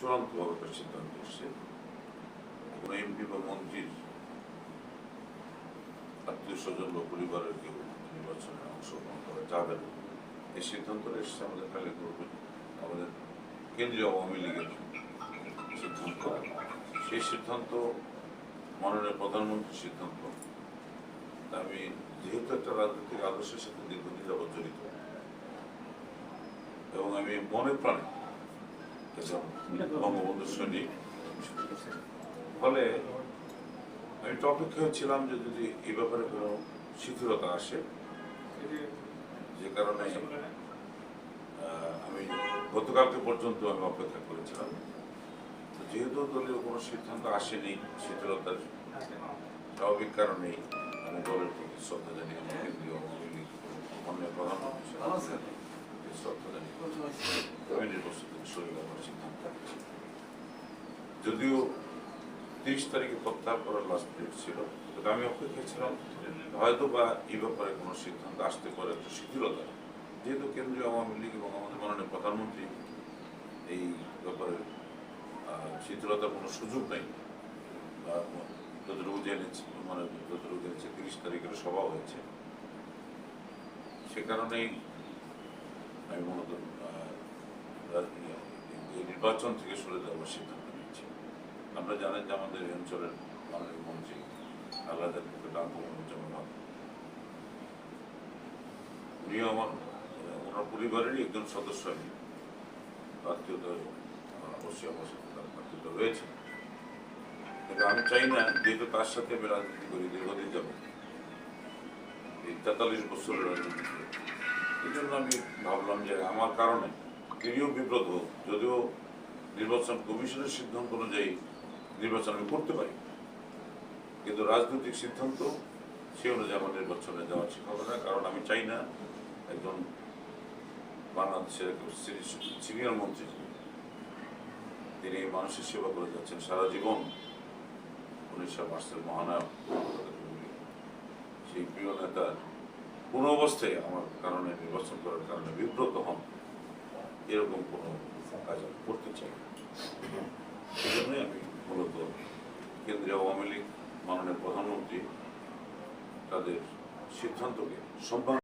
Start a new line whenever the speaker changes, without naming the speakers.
চূড়ান্তভাবে একটা সিদ্ধান্ত এসছে কোনো এমপি বা মন্ত্রীর আত্মীয় স্বজন বা পরিবারের কেউ নির্বাচনে অংশগ্রহণ করা যাবে না। এই সিদ্ধান্তটা এসছে আমাদের কালে করবে আমাদের কেন্দ্রীয় আওয়ামী লীগের সিদ্ধান্ত। সেই সিদ্ধান্ত মাননীয় প্রধানমন্ত্রীর সিদ্ধান্ত। আমি যেহেতু একটা রাজনৈতিক আদর্শের সাথে দীর্ঘদিন যাবৎ জড়িত এবং আমি মনে প্রাণে বঙ্গবন্ধু সৈনিক, ফলে আমি তো অপেক্ষায় ছিলাম যে যদি এই ব্যাপারে কোনো শিথিলতা আসে, যে কারণে আমি গতকালকে পর্যন্ত আমি অপেক্ষা করেছিলাম। যেহেতু দলীয় কোনো সিদ্ধান্ত আসেনি, শিথিলতার স্বাভাবিক কারণেই আমি দলের প্রতি শ্রদ্ধা জানিয়ে আমার কেন্দ্রীয় আওয়ামী লীগ মাননীয় প্রধানমন্ত্রী শ্রদ্ধা জানিয়ে আমি নির্বাচন থেকে সরে যাওয়ার সিদ্ধান্ত নিয়েছি। যদিও 30 তারিখে প্রত্যাহার করার লাস্ট ডেট ছিল, তবে আমি অপেক্ষায় ছিলাম হয়তো বা এই ব্যাপারে কোনো সিদ্ধান্ত আসতে পারে একটা শিথিলতা। যেহেতু কেন্দ্রীয় আওয়ামী লীগ এবং আমাদের মাননীয় প্রধানমন্ত্রী এই ব্যাপারে শিথিলতার কোনো সুযোগ নেই, যতটুকু জেনেছি 30 তারিখের সভা হয়েছে, সে কারণেই আমি মূলত নির্বাচন থেকে সরে যাওয়ার সিদ্ধান্ত নিয়েছি। আপনারা জানেন যে আমাদের এই অঞ্চলের মাননীয় মন্ত্রী আল্লাহদের আন্দোলন উনিও ওনার পরিবারেরই একজন সদস্য। আমি আত্মীয়তা অবশ্যই আমার সাথে তার আত্মীয়তা রয়েছে, কিন্তু আমি চাই না যেহেতু তার সাথে আমি রাজনীতি করি দীর্ঘদিন যাব, এই 43 বছরের রাজনীতি করে, এই জন্য আমি ভাবলাম যে আমার কারণে তিনিও বিব্রত হোক। যদিও নির্বাচন কমিশনের সিদ্ধান্ত অনুযায়ী নির্বাচন আমি করতে পারি, কিন্তু রাজনৈতিক সিদ্ধান্ত সে অনুযায়ী আমার নির্বাচনে যাওয়া ঠিক হবে না। কারণ আমি চাই না একজন বাংলাদেশের সিনিয়র মন্ত্রী, তিনি মানুষের সেবা করে যাচ্ছেন সারা জীবন, 19 মার্চের মহানায়ক, সেই প্রিয় নেতার কোনো অবস্থায় আমার কারণে নির্বাচন করার কারণে বিব্রত হন, এরকম কোনো কাজ আমি করতে চাই না। এই জন্যই আমি মূলত কেন্দ্রীয় আওয়ামী লীগ মাননীয় প্রধানমন্ত্রী তাদের সিদ্ধান্তকে সম্মান